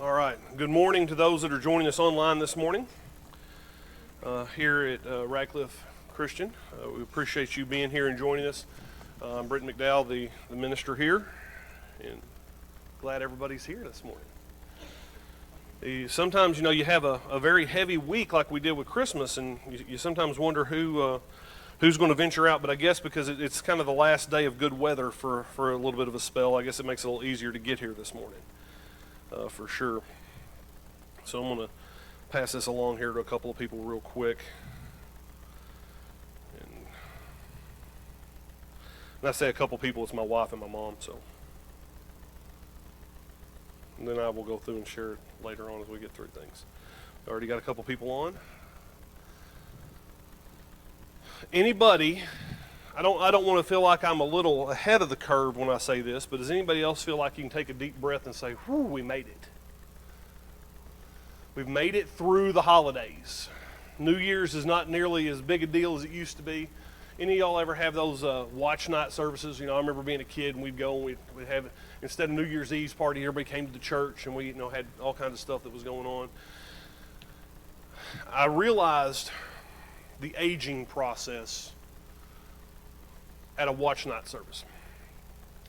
All right. Good morning to those that are joining us online this morning here at Radcliff Christian. We appreciate you being here and joining us. I'm Britt McDowell, the minister here, and glad everybody's here this morning. Sometimes, you have a very heavy week like we did with Christmas, and you sometimes wonder who's going to venture out, but I guess because it's kind of the last day of good weather for a little bit of a spell, I guess it makes it a little easier to get here this morning. For sure. So I'm going to pass this along here to a couple of people real quick. And when I say a couple people, it's my wife and my mom. So, and then I will go through and share it later on as we get through things. Already got a couple people on. Anybody? I don't want to feel like I'm a little ahead of the curve when I say this, but does anybody else feel like you can take a deep breath and say, whew, we made it? We've made it through the holidays. New Year's is not nearly as big a deal as it used to be. Any of y'all ever have those watch night services? I remember being a kid and we'd go and we'd have, instead of New Year's Eve's party, everybody came to the church and we had all kinds of stuff that was going on. I realized the aging process at a watch night service.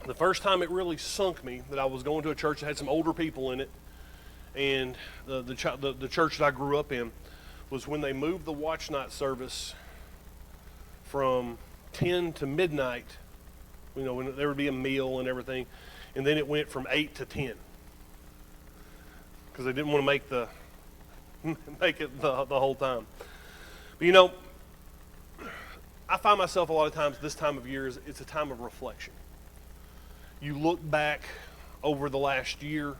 The first time it really sunk me that I was going to a church that had some older people in it, and the church that I grew up in was when they moved the watch night service from 10 to midnight, when there would be a meal and everything, and then it went from 8 to 10 because they didn't want to make it the whole time. But I find myself a lot of times this time of year it's a time of reflection. You look back over the last year,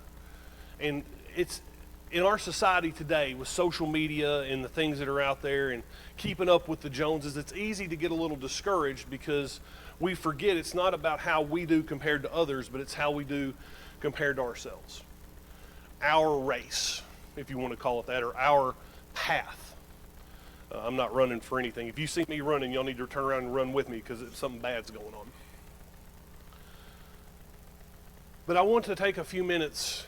and it's in our society today with social media and the things that are out there and keeping up with the Joneses, it's easy to get a little discouraged because we forget it's not about how we do compared to others, but it's how we do compared to ourselves. Our race, if you want to call it that, or our path. I'm not running for anything. If you see me running, y'all need to turn around and run with me because something bad's going on. But I want to take a few minutes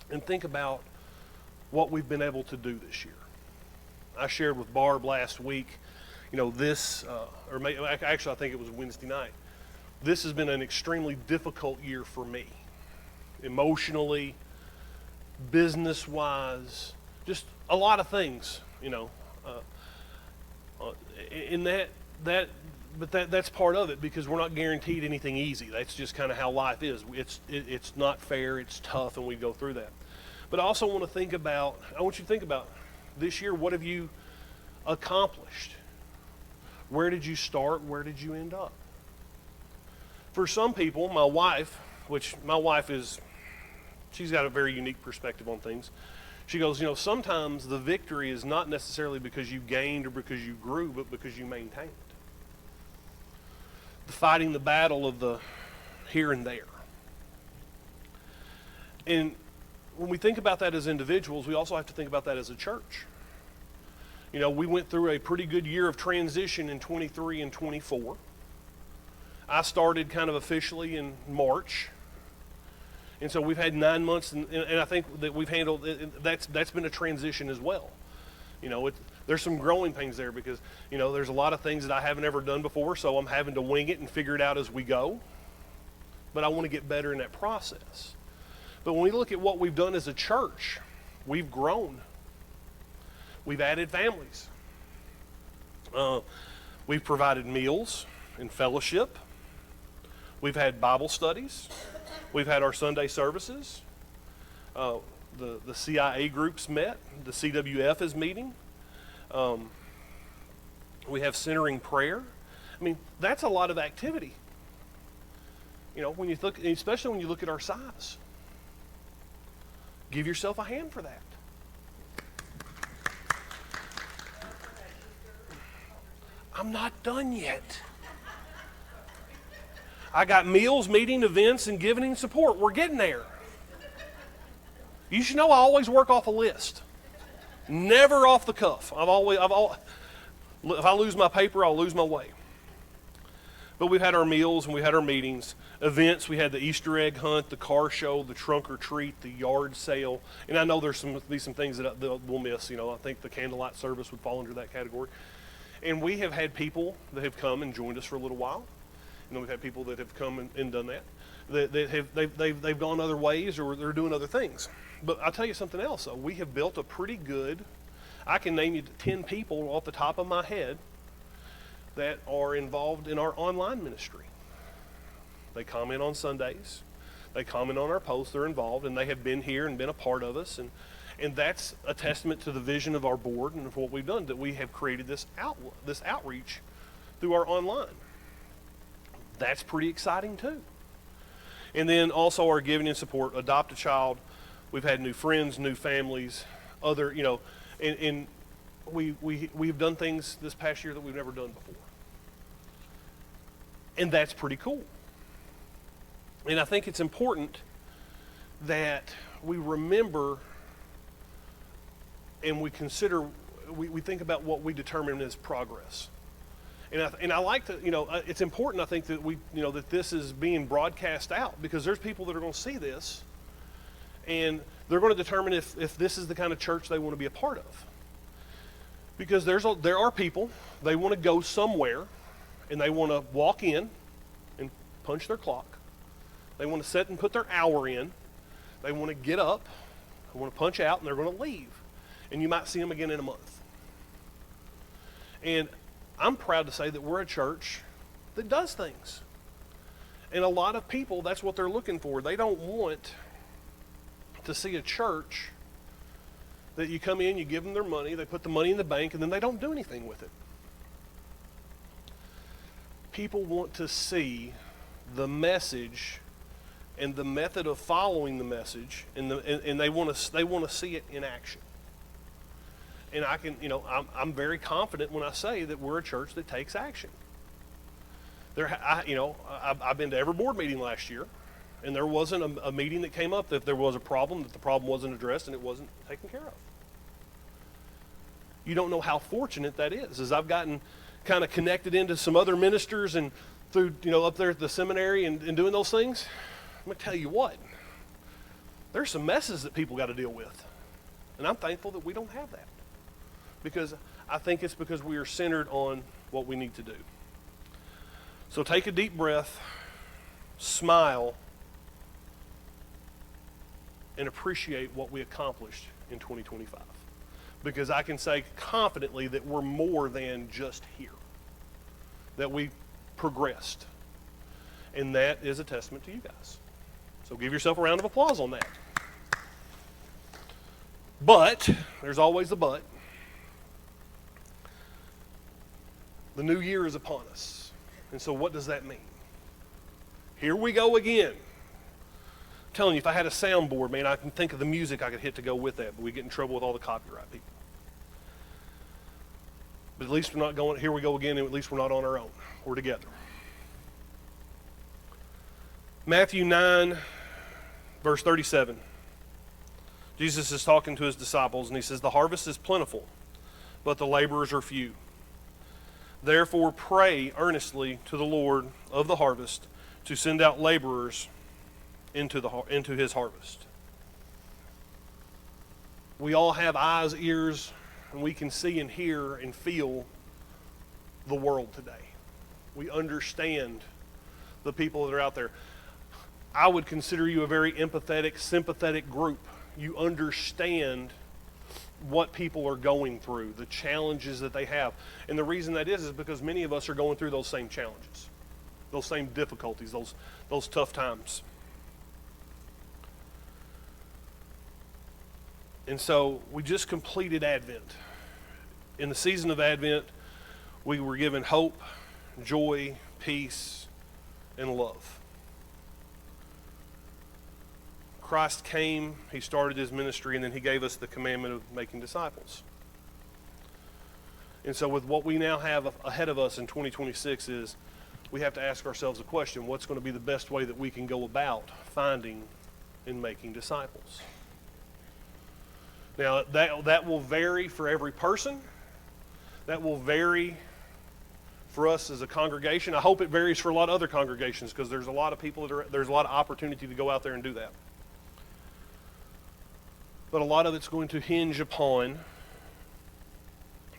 and think about what we've been able to do this year. I shared with Barb last week, actually I think it was Wednesday night. This has been an extremely difficult year for me, emotionally, business-wise, just a lot of things. That's part of it because we're not guaranteed anything easy. That's just kind of how life is. It's not fair, it's tough, and we go through that. But I also want you to think about this year, what have you accomplished? Where did you start? Where did you end up? For some people, my wife she's got a very unique perspective on things. She goes, sometimes the victory is not necessarily because you gained or because you grew, but because you maintained. Fighting the battle of the here and there. And when we think about that as individuals, we also have to think about that as a church. We went through a pretty good year of transition in 23 and 24. I started kind of officially in March. And so we've had 9 months, and I think that we've handled that's been a transition as well. There's some growing pains there because there's a lot of things that I haven't ever done before, so I'm having to wing it and figure it out as we go. But I want to get better in that process. But when we look at what we've done as a church, we've grown. We've added families. We've provided meals and fellowship. We've had Bible studies. We've had our Sunday services. The CIA groups met. The CWF is meeting. We have centering prayer. I mean, that's a lot of activity. When you look, especially when you look at our size. Give yourself a hand for that. I'm not done yet. I got meals, meeting, events, and giving and support. We're getting there. You should know I always work off a list. Never off the cuff. If I lose my paper, I'll lose my way. But we've had our meals and we had our meetings. Events, we had the Easter egg hunt, the car show, the trunk or treat, the yard sale. And I know there's some things that we'll miss. I think the candlelight service would fall under that category. And we have had people that have come and joined us for a little while. We've had people that have come and done that. They've gone other ways, or they're doing other things. But I'll tell you something else, though. We have built a pretty good, I can name you 10 people off the top of my head that are involved in our online ministry. They comment on Sundays. They comment on our posts. They're involved, and they have been here and been a part of us. And that's a testament to the vision of our board and of what we've done, that we have created this outreach through our online. That's pretty exciting too. And then also our giving and support, adopt a child. We've had new friends, new families, and we've done things this past year that we've never done before. And that's pretty cool. And I think it's important that we remember and we consider, we think about what we determine as progress. And I like to, it's important, I think, that that this is being broadcast out, because there's people that are going to see this and they're going to determine if this is the kind of church they want to be a part of. Because there are people, they want to go somewhere and they want to walk in and punch their clock. They want to sit and put their hour in. They want to get up, they want to punch out, and they're going to leave. And you might see them again in a month. And I'm proud to say that we're a church that does things. And a lot of people, that's what they're looking for. They don't want to see a church that you come in, you give them their money, they put the money in the bank, and then they don't do anything with it. People want to see the message and the method of following the message, and they want to see it in action. And I'm very confident when I say that we're a church that takes action. I've been to every board meeting last year, and there wasn't a meeting that came up that there was a problem, that the problem wasn't addressed and it wasn't taken care of. You don't know how fortunate that is. As I've gotten kind of connected into some other ministers and through, up there at the seminary and doing those things, I'm going to tell you what, there's some messes that people got to deal with. And I'm thankful that we don't have that. Because I think it's because we are centered on what we need to do. So take a deep breath, smile, and appreciate what we accomplished in 2025. Because I can say confidently that we're more than just here. That we progressed. And that is a testament to you guys. So give yourself a round of applause on that. But, there's always a but. The new year is upon us. And so what does that mean? Here we go again. I'm telling you, if I had a soundboard, man, I can think of the music I could hit to go with that, but we get in trouble with all the copyright people. But at least we're not going, here we go again, and at least we're not on our own. We're together. Matthew 9, verse 37. Jesus is talking to his disciples, and he says, "The harvest is plentiful, but the laborers are few. Therefore pray earnestly to the Lord of the harvest to send out laborers into his harvest." We all have eyes, ears, and we can see and hear and feel the world today. We understand the people that are out there. I would consider you a very empathetic, sympathetic group. You understand what people are going through, the challenges that they have. And the reason that is because many of us are going through those same challenges, those same difficulties, those tough times. And so we just completed Advent. In the season of Advent, we were given hope, joy, peace, and love. Christ came, he started his ministry, and then he gave us the commandment of making disciples. And so with what we now have ahead of us in 2026 is we have to ask ourselves a question: what's going to be the best way that we can go about finding and making disciples? Now, that will vary for every person. That will vary for us as a congregation. I hope it varies for a lot of other congregations, because there's a lot of people there's a lot of opportunity to go out there and do that. But a lot of it's going to hinge upon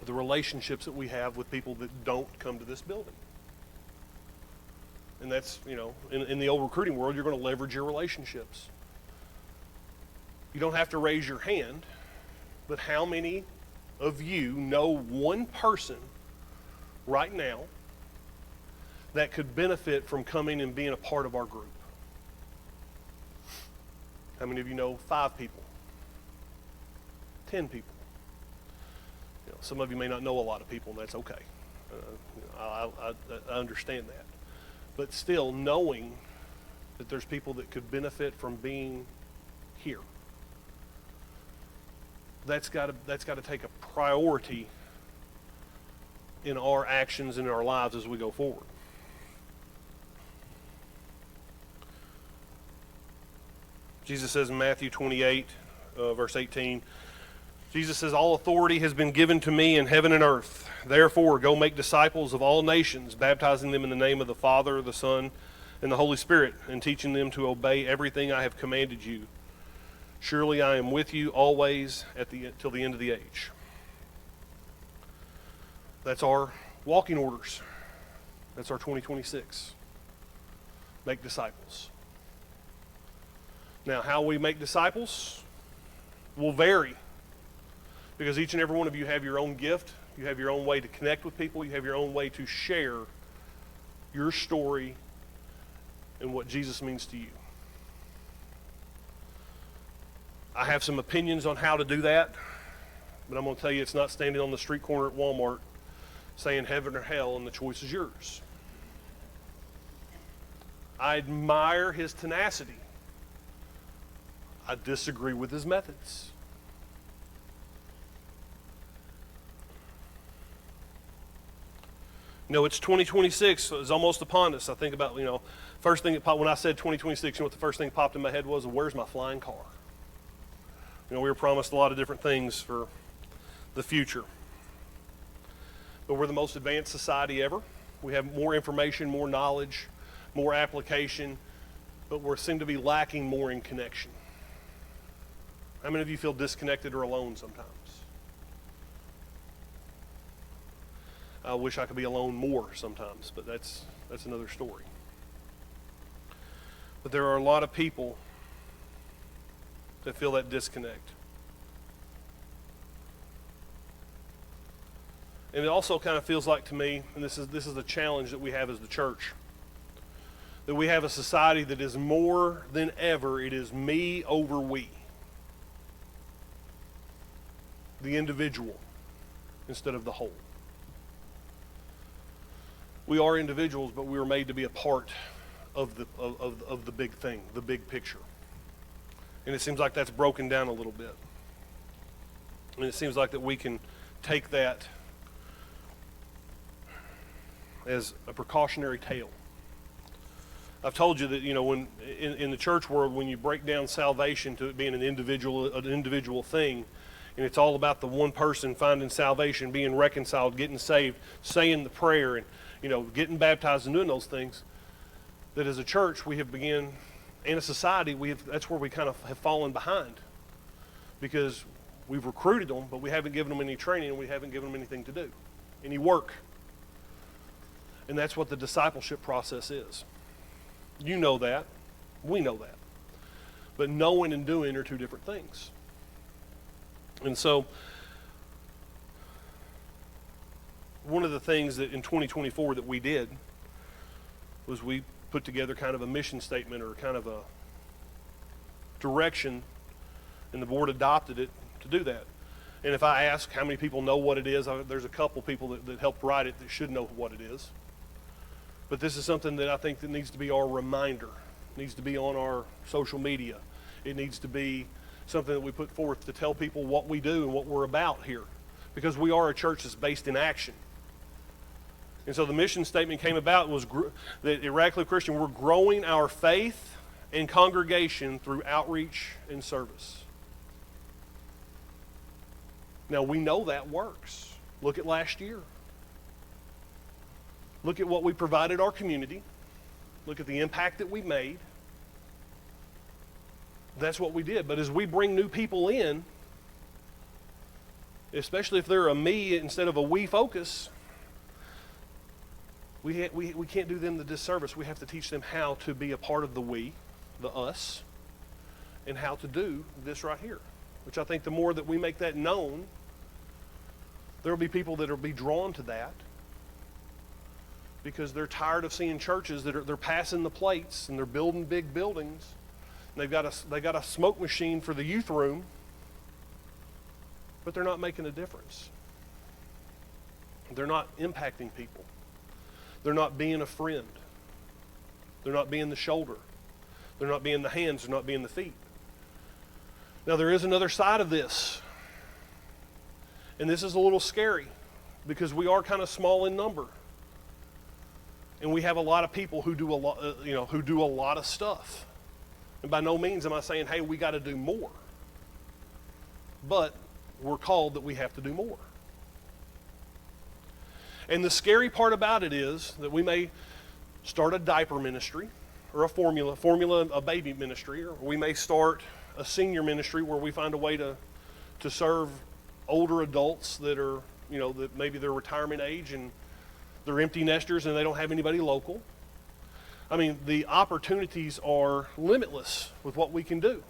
the relationships that we have with people that don't come to this building. And that's, in the old recruiting world, you're going to leverage your relationships. You don't have to raise your hand, but how many of you know one person right now that could benefit from coming and being a part of our group? How many of you know 5 people? 10 people? Some of you may not know a lot of people, and that's okay. I understand that. But still, knowing that there's people that could benefit from being here, that's got to take a priority in our actions and in our lives as we go forward. Jesus says in Matthew 28, verse 18, Jesus says, all authority has been given to me in heaven and earth. Therefore, go make disciples of all nations, baptizing them in the name of the Father, the Son, and the Holy Spirit, and teaching them to obey everything I have commanded you. Surely I am with you always till the end of the age. That's our walking orders. That's our 2026. Make disciples. Now, how we make disciples will vary, because each and every one of you have your own gift. You have your own way to connect with people. You have your own way to share your story and what Jesus means to you. I have some opinions on how to do that, but I'm going to tell you, it's not standing on the street corner at Walmart saying heaven or hell and the choice is yours. I admire his tenacity. I disagree with his methods. It's 2026, so it's almost upon us. I think about, first thing when I said 2026, what the first thing that popped in my head was, where's my flying car? We were promised a lot of different things for the future. But we're the most advanced society ever. We have more information, more knowledge, more application, but we seem to be lacking more in connection. How many of you feel disconnected or alone sometimes? I wish I could be alone more sometimes, but that's another story. But there are a lot of people that feel that disconnect. And it also kind of feels like to me, and this is the challenge that we have as the church, that we have a society that is more than ever, it is me over we. The individual instead of the whole. We are individuals, but we were made to be a part of the big thing, the big picture. And it seems like that's broken down a little bit. And it seems like that we can take that as a precautionary tale. I've told you that, when in the church world, when you break down salvation to it being an individual thing, and it's all about the one person finding salvation, being reconciled, getting saved, saying the prayer, and getting baptized and doing those things, that as a church we have begun, in a society that's where we kind of have fallen behind, because we've recruited them, but we haven't given them any training, and we haven't given them anything to do, any work. And that's what the discipleship process is. You know that. We know that. But knowing and doing are two different things. And so, one of the things that in 2024 that we did was we put together kind of a mission statement, or kind of a direction, and the board adopted it to do that. And if I ask how many people know what it is, there's a couple people that helped write it that should know what it is. But this is something that I think that needs to be our reminder. It needs to be on our social media. It needs to be something that we put forth to tell people what we do and what we're about here. Because we are a church that's based in action. And so the mission statement came about was that at Radcliff Christian, we're growing our faith and congregation through outreach and service. Now, we know that works. Look at last year. Look at what we provided our community. Look at the impact that we made. That's what we did. But as we bring new people in, especially if they're a me instead of a we focus, we can't do them the disservice. We have to teach them how to be a part of the we, the us, and how to do this right here. Which I think the more that we make that known, there will be people that will be drawn to that because they're tired of seeing churches that they're passing the plates and they're building big buildings. And they got a smoke machine for the youth room, but they're not making a difference. They're not impacting people. They're not being a friend. They're not being the shoulder. They're not being the hands. They're not being the feet. Now there is another side of this. And this is a little scary because we are kind of small in number. And we have a lot of people who do a lot, who do a lot of stuff. And by no means am I saying, hey, we got to do more. But we're called that we have to do more. And the scary part about it is that we may start a diaper ministry or a baby ministry, or we may start a senior ministry where we find a way to serve older adults that are, that maybe they're retirement age and they're empty nesters and they don't have anybody local. I mean, the opportunities are limitless with what we can do.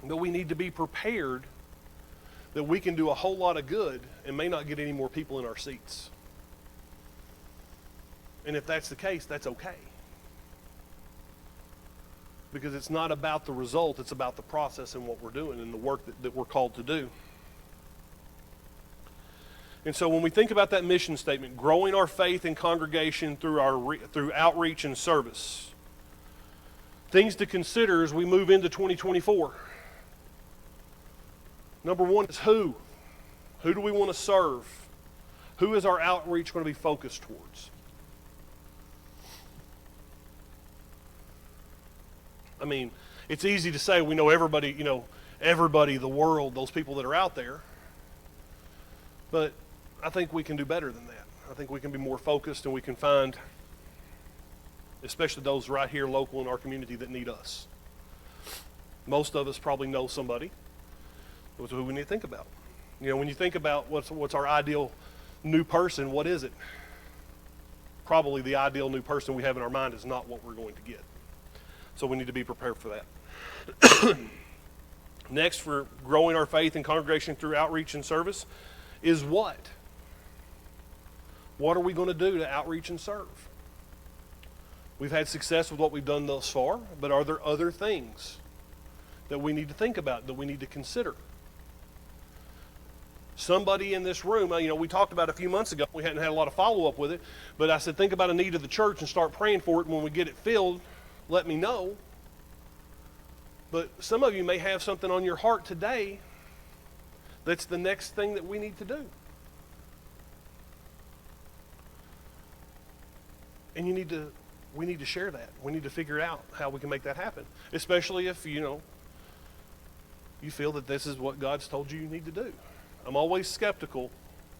But we need to be prepared that we can do a whole lot of good and may not get any more people in our seats. And if that's the case, that's okay. Because it's not about the result, it's about the process and what we're doing and the work that we're called to do. And so when we think about that mission statement, growing our faith and congregation through outreach and service, things to consider as we move into 2024. Number one is who. Who do we want to serve? Who is our outreach going to be focused towards? I mean, it's easy to say we know everybody, the world, those people that are out there. But I think we can do better than that. I think we can be more focused and we can find, especially those right here local in our community that need us. Most of us probably know somebody. That's who we need to think about. When you think about what's our ideal new person, what is it? Probably the ideal new person we have in our mind is not what we're going to get. So we need to be prepared for that. Next, for growing our faith and congregation through outreach and service is what? What are we going to do to outreach and serve? We've had success with what we've done thus far, but are there other things that we need to think about, that we need to consider? Somebody in this room, we talked about a few months ago, we hadn't had a lot of follow-up with it, but I said, think about a need of the church and start praying for it, and when we get it filled, let me know. But some of you may have something on your heart today that's the next thing that we need to do. And we need to share that. We need to figure out how we can make that happen, especially if, you feel that this is what God's told you need to do. I'm always skeptical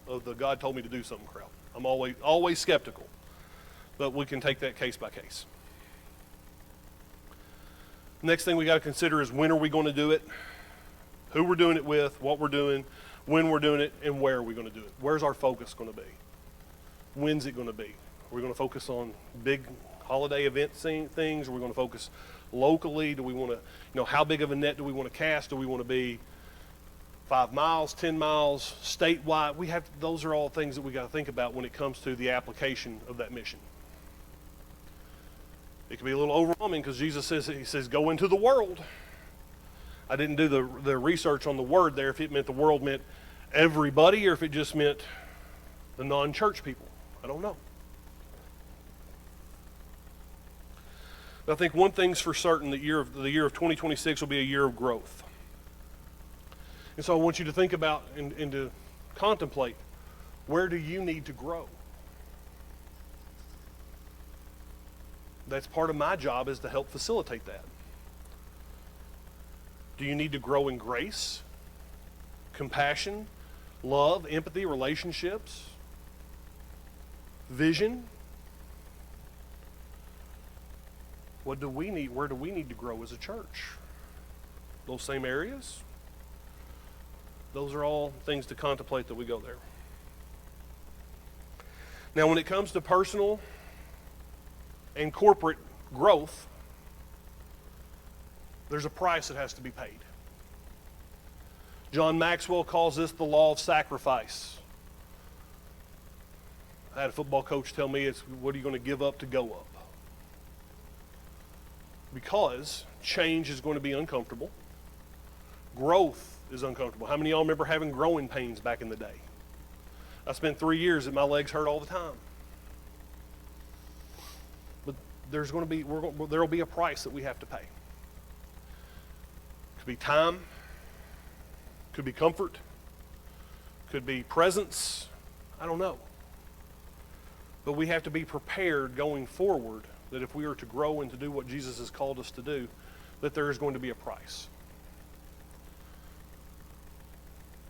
of the God told me to do something crowd. I'm always skeptical. But we can take that case by case. Next thing we got to consider is when are we going to do it, who we're doing it with, what we're doing, when we're doing it, and where are we going to do it. Where's our focus going to be? When's it going to be? Are we going to focus on big holiday event things? Are we going to focus locally? Do we want to, how big of a net do we want to cast? Do we want to be 5 miles, 10 miles, statewide? Those are all things that we got to think about when it comes to the application of that mission. It can be a little overwhelming because Jesus says, go into the world. I didn't do the research on the word there, if it meant the world meant everybody or if it just meant the non-church people. I don't know. But I think one thing's for certain, the year of 2026 will be a year of growth. And so I want you to think about and to contemplate, where do you need to grow? That's part of my job, is to help facilitate that. Do you need to grow in grace, compassion, love, empathy, relationships, Vision. What do we need? Where do we need to grow as a church? Those same areas? Those are all things to contemplate that we go there. Now, when it comes to personal and corporate growth, there's a price that has to be paid. John Maxwell calls this the law of sacrifice. I had a football coach tell me, it's what are you going to give up to go up? Because change is going to be uncomfortable. Growth is uncomfortable. How many of y'all remember having growing pains back in the day? I spent 3 years that my legs hurt all the time. But there's going to be, there will be a price that we have to pay. Could be time, could be comfort, could be presence, I don't know. But we have to be prepared going forward that if we are to grow and to do what Jesus has called us to do, that there is going to be a price.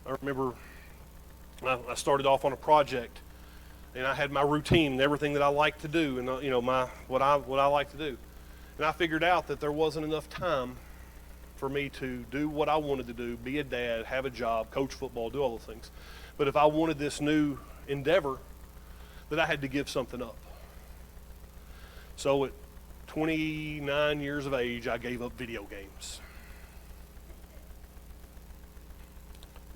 I remember I started off on a project, and I had my routine and everything that I like to do, and what I like to do. And I figured out that there wasn't enough time for me to do what I wanted to do, be a dad, have a job, coach football, do all those things. But if I wanted this new endeavor, that I had to give something up. So at 29 years of age, I gave up video games.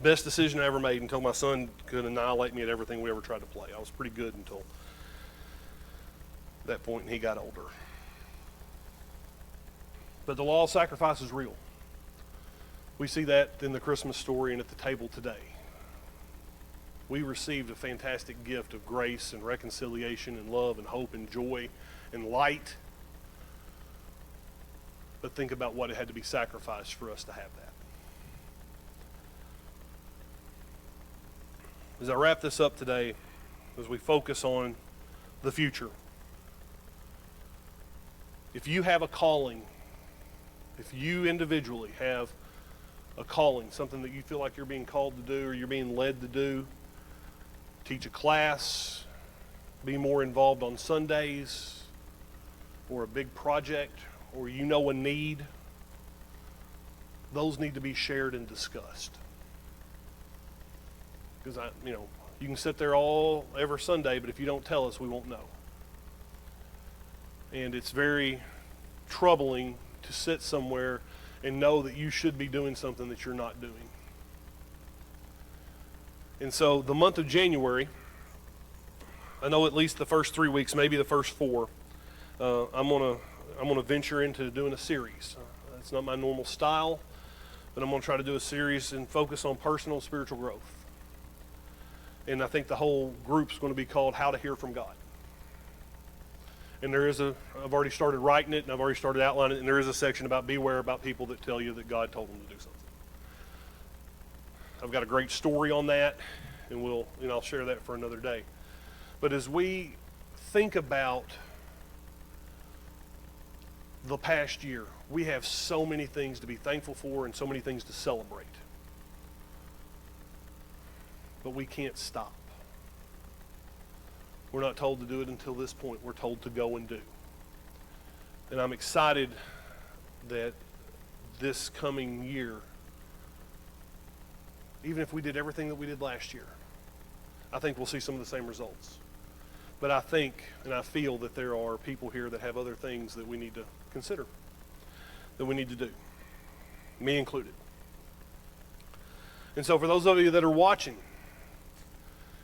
Best decision I ever made until my son could annihilate me at everything we ever tried to play. I was pretty good until that point, and he got older. But the law of sacrifice is real. We see that in the Christmas story and at the table today. We received a fantastic gift of grace and reconciliation and love and hope and joy and light. But think about what it had to be sacrificed for us to have that. As I wrap this up today, as we focus on the future, if you have a calling, if you individually have a calling, something that you feel like you're being called to do or you're being led to do, teach a class, be more involved on Sundays, or a big project, or you know a need, those need to be shared and discussed. Because you can sit there every Sunday, but if you don't tell us, we won't know. And it's very troubling to sit somewhere and know that you should be doing something that you're not doing. And so the month of January, I know at least the first 3 weeks, maybe the first 4, I'm gonna venture into doing a series. It's not my normal style, but I'm gonna try to do a series and focus on personal spiritual growth. And I think the whole group's going to be called How to Hear from God. And I've already started writing it, and I've already started outlining it, and there is a section about beware about people that tell you that God told them to do something. I've got a great story on that, and I'll share that for another day. But as we think about the past year, we have so many things to be thankful for and so many things to celebrate. But we can't stop. We're not told to do it until this point. We're told to go and do. And I'm excited that this coming year, even if we did everything that we did last year, I think we'll see some of the same results. But I think and I feel that there are people here that have other things that we need to consider, that we need to do, me included. And so for those of you that are watching,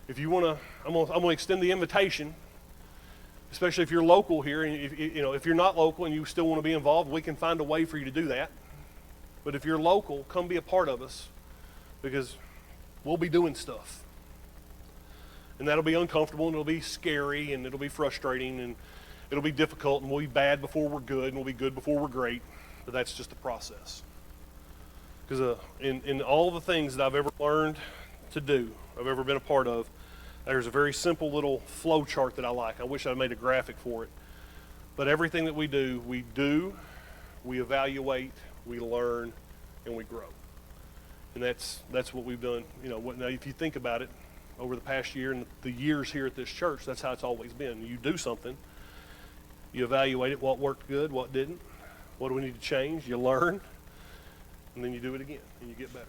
if you want to, I'm going to extend the invitation, especially if you're local here, and if you're not local and you still want to be involved, we can find a way for you to do that. But if you're local, come be a part of us, because we'll be doing stuff. And that'll be uncomfortable, and it'll be scary, and it'll be frustrating, and it'll be difficult, and we'll be bad before we're good, and we'll be good before we're great. But that's just the process. Because in all the things that I've ever learned to do, I've ever been a part of, there's a very simple little flow chart that I like. I wish I made a graphic for it. But everything that we do, we evaluate, we learn, and we grow. And that's what we've done. Now if you think about it, over the past year and the years here at this church, that's how it's always been. You do something, you evaluate it, what worked good, what didn't, what do we need to change, you learn, and then you do it again, and you get better.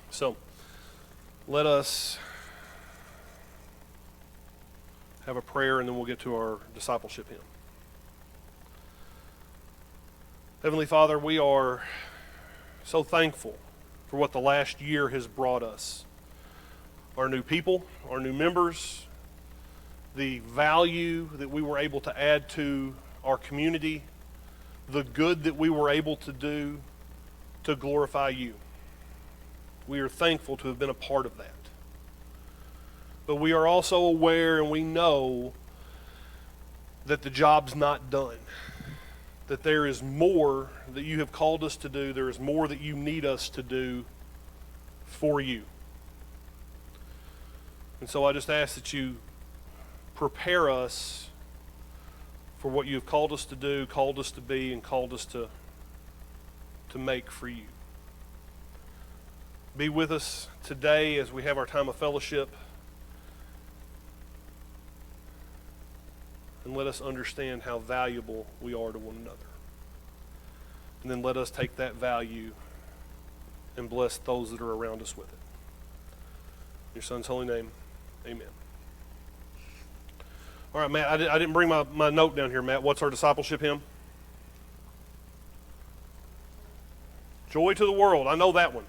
So, let us have a prayer, and then we'll get to our discipleship hymn. Heavenly Father, we are so thankful for what the last year has brought us. Our new people, our new members, the value that we were able to add to our community, the good that we were able to do to glorify you. We are thankful to have been a part of that. But we are also aware and we know that the job's not done. That there is more that you have called us to do. There is more that you need us to do for you. And so I just ask that you prepare us for what you have called us to do, called us to be, and called us to make for you. Be with us today as we have our time of fellowship. And let us understand how valuable we are to one another. And then let us take that value and bless those that are around us with it. In your Son's holy name, amen. All right, Matt, I didn't bring my note down here, Matt. What's our discipleship hymn? Joy to the World. I know that one.